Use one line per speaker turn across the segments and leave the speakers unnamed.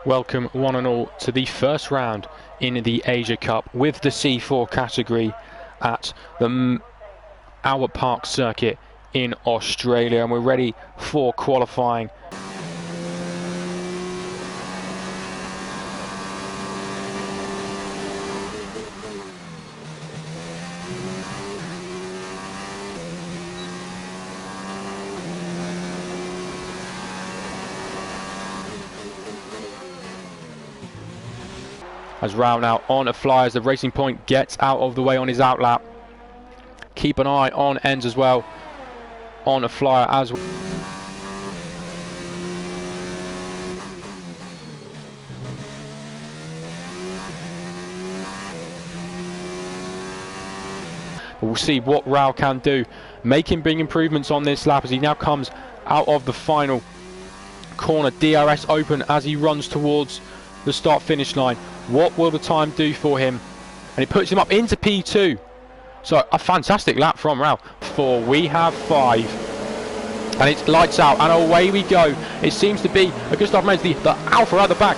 Welcome one and all to the first round in the Asia Cup with the C4 category at the Albert Park circuit in Australia, and we're ready for qualifying. As Rao now on a fly as the Racing Point gets out of the way on his outlap. Keep an eye on ends as well on a flyer as well. We'll see what Rao can do, making big improvements on this lap as he now comes out of the final corner. DRS open as he runs towards the start finish line. What will the time do for him? And it puts him up into P2. So a fantastic lap from Rao. We have 5. And it's lights out and away we go. It seems to be a Gustav Menz, the Alpha at the back.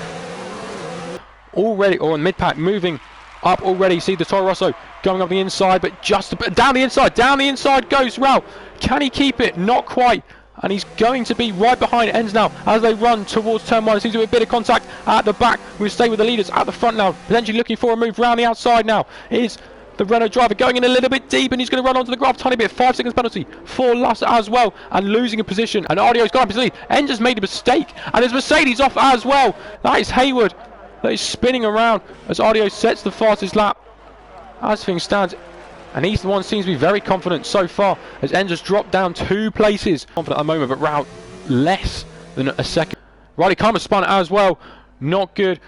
Already, or in mid-pack, moving up already. See the Toro Rosso going up the inside, but just down the inside. Down the inside goes Rao. Can he keep it? Not quite. And he's going to be right behind ends now as they run towards turn 1. It seems to be a bit of contact at the back. We'll stay with the leaders at the front now, potentially looking for a move round the outside now. Is the Renault driver going in a little bit deep, and he's going to run onto the graph tiny bit. 5 seconds penalty for Lass as well, and losing a position. And Ardio's got up his lead. Ends has made a mistake, and there's Mercedes off as well. That is Hayward that is spinning around as Ardio sets the fastest lap as things stand. And he's the one seems to be very confident so far as Ends has dropped down 2 places. Confident at the moment, but Rao less than a second. Riley Karma spun as well. Not good.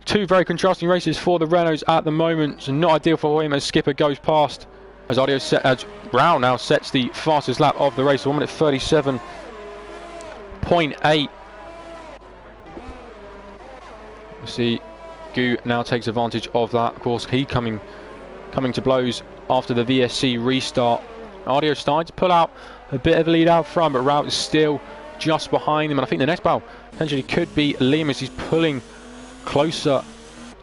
2 very contrasting races for the Renaults at the moment. So not ideal for him as Skipper goes past. As Rao now sets the fastest lap of the race. 1 minute 37.8. You see Gu now takes advantage of that. Of course, he coming to blows after the VSC restart. Ardio starting to pull out a bit of a lead out front, but Rao is still just behind him, and I think the next battle potentially could be Liam as he's pulling closer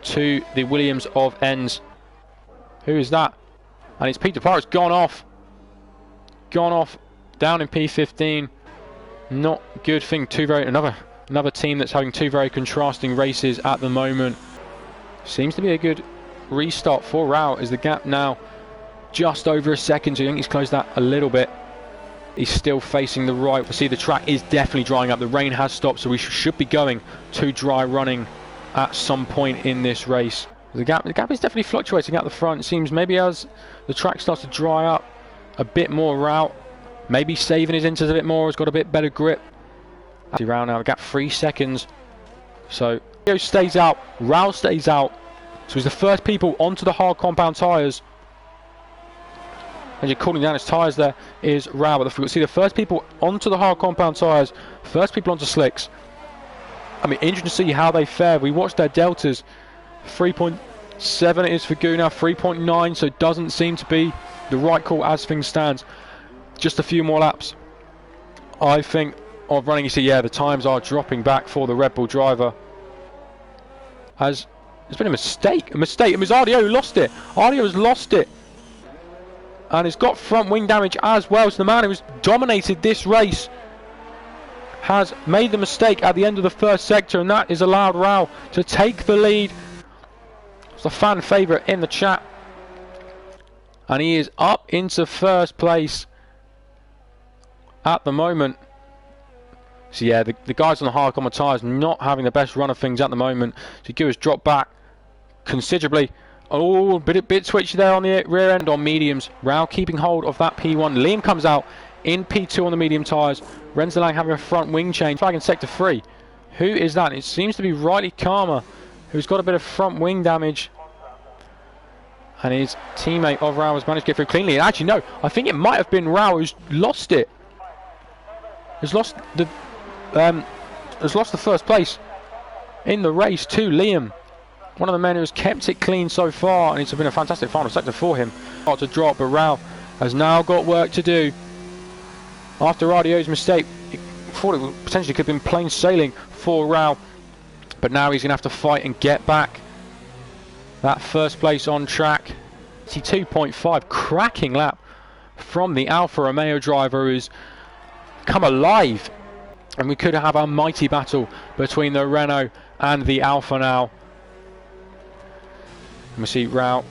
to the Williams of Ends. Who is that? And it's Peter Parrot's gone off down in P15. Not good thing. Another team that's having 2 very contrasting races at the moment. Seems to be a good restart for Rao. Is the gap now just over a second, so I think he's closed that a little bit. He's still facing the right. We see the track is definitely drying up. The rain has stopped, so we should be going to dry running at some point in this race. The gap is definitely fluctuating at the front. It seems maybe as the track starts to dry up a bit more, Rao maybe saving his inters a bit more, has got a bit better grip. Rao now, the gap 3 seconds. So Leo stays out, Rao stays out. So he's the first people onto the hard compound tyres. And you're cooling down his tyres there is Rao. But see the first people onto the hard compound tyres, first people onto slicks. I mean, interesting to see how they fare. We watched their deltas. 3.7 it is for Gu now, 3.9, so it doesn't seem to be the right call as things stand. Just a few more laps, I think, of running. You see, yeah, the times are dropping back for the Red Bull driver. There's been a mistake. It was Ardio who lost it. Ardio has lost it. And it's got front wing damage as well. So the man who's dominated this race has made the mistake at the end of the first sector, and that is allowed Rao to take the lead. It's a fan favourite in the chat. And he is up into first place at the moment. So yeah, the guys on the hard compound tyres not having the best run of things at the moment. So Gu has dropped back considerably. Oh, a bit twitchy there on the rear end on mediums. Rao keeping hold of that P1. Liam comes out in P2 on the medium tyres. Renzelang having a front wing change. Flag in sector 3. Who is that? It seems to be Riley Karma, who's got a bit of front wing damage. And his teammate of Rao has managed to get through cleanly. And actually, no, I think it might have been Rao who's lost it. Has lost the first place in the race to Liam. One of the men who has kept it clean so far, and it's been a fantastic final sector for him. Not to drop, but Rao has now got work to do. After Ardio's mistake, he thought it potentially could have been plain sailing for Rao. But now he's going to have to fight and get back that first place on track. 2.5, cracking lap from the Alfa Romeo driver who's come alive. And we could have a mighty battle between the Renault and the Alfa now. And we see Raul.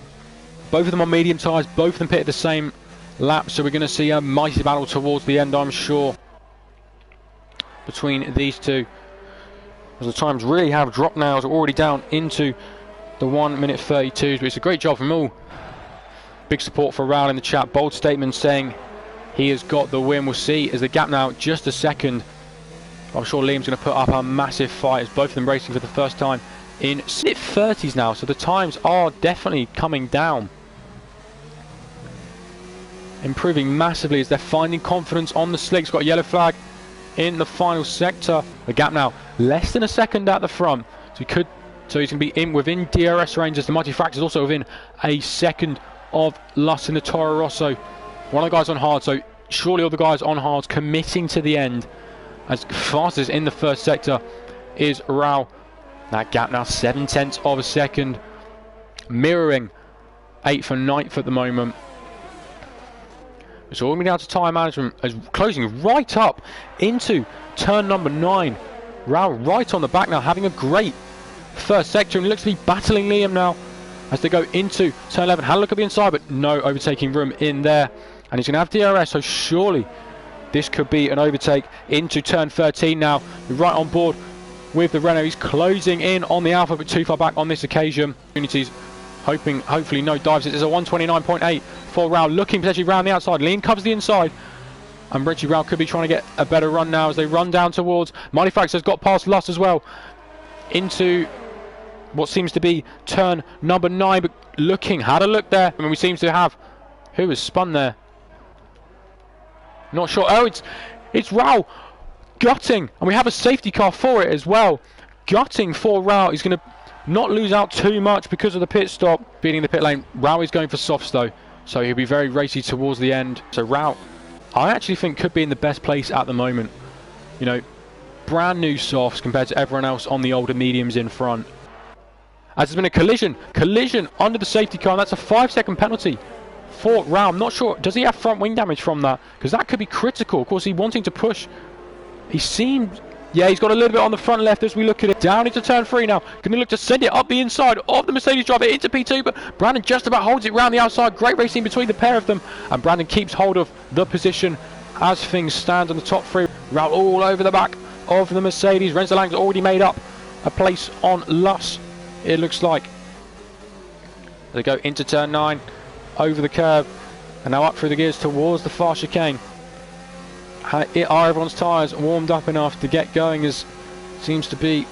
Both of them on medium tyres, both of them pitted the same lap, so we're going to see a mighty battle towards the end, I'm sure, between these two. As the times really have dropped now, we're already down into the 1 minute 32s, but it's a great job from all. Big support for Raul in the chat, bold statement saying he has got the win. We'll see as the gap now just a second. I'm sure Liam's going to put up a massive fight as both of them racing for the first time in mid 30s now, so the times are definitely coming down. Improving massively as they're finding confidence on the slicks. Got a yellow flag in the final sector. The gap now less than a second at the front, so he's going to be within DRS range as the Mighty Fractors also within a second of Luss in the Toro Rosso. One of the guys on hard, so surely all the guys on hard committing to the end. As fastest in the first sector is Raul. That gap now 0.7 of a second, mirroring 8th and 9th at the moment. It's all going to be down to tyre management as closing right up into turn number 9. Raul right on the back now, having a great first sector, and looks to be battling Liam now as they go into turn 11. Had a look at the inside, but no overtaking room in there. And he's going to have DRS, so surely this could be an overtake into turn 13 now. Right on board with the Renault. He's closing in on the Alfa, but too far back on this occasion. Opportunities, hopefully no dives. It's a 129.8 for Raul, looking potentially round the outside. Liam covers the inside, and Richie Raul could be trying to get a better run now as they run down towards. Mighty Fractors has got past Luss as well into what seems to be turn number 9, but had a look there. I mean, we seem to have who has spun there. Not sure. Oh, it's Raul gutting, and we have a safety car for it as well. Gutting for Raul. He's going to not lose out too much because of the pit stop. Beating the pit lane. Raul is going for softs though, so he'll be very racy towards the end. So Raul, I actually think could be in the best place at the moment. You know, brand new softs compared to everyone else on the older mediums in front. As there's been a collision under the safety car, and that's a 5-second penalty for Raul. I'm not sure, does he have front wing damage from that? Because that could be critical. Of course, he's wanting to push. He seemed, yeah, he's got a little bit on the front left as we look at it. Down into turn 3 now. Going to look to send it up the inside of the Mercedes driver into P2, but Brandon just about holds it round the outside. Great racing between the pair of them, and Brandon keeps hold of the position as things stand on the top 3. Raul all over the back of the Mercedes. Renzo Lang's already made up a place on Luss, it looks like. They go into turn 9, over the curve, and now up through the gears towards the far chicane. Are everyone's tyres warmed up enough to get going? As seems to be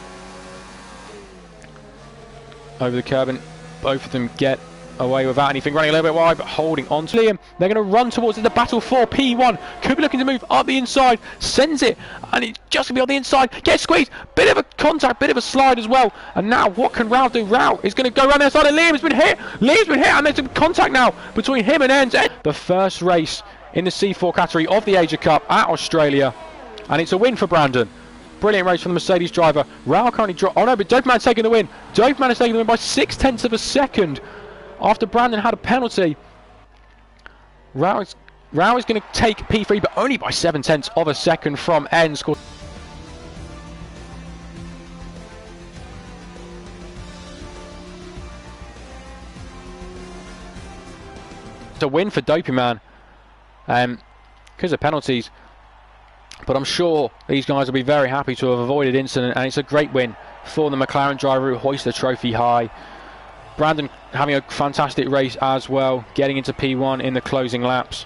over the curb, and both of them get away without anything, running a little bit wide but holding on to Liam. They're going to run towards the battle for P1. Could be looking to move up the inside, sends it, and it's just going to be on the inside, gets squeezed, bit of a contact, bit of a slide as well. And now what can Raul do? Raul is going to go around the outside, and Liam's been hit, and there's some contact now between him and Enz. The first race in the C4 category of the Asia Cup at Australia, and it's a win for Brandon. Brilliant race from the Mercedes driver. Raul currently oh no, but Dopeman's taking the win. Dopeman is taking the win by 0.6 of a second after Brandon had a penalty. Raul is going to take P3, but only by 0.7 of a second from Enz. It's a win for Dopeman because of penalties, but I'm sure these guys will be very happy to have avoided incident, and it's a great win for the McLaren driver who hoists the trophy high. Brandon having a fantastic race as well, getting into P1 in the closing laps.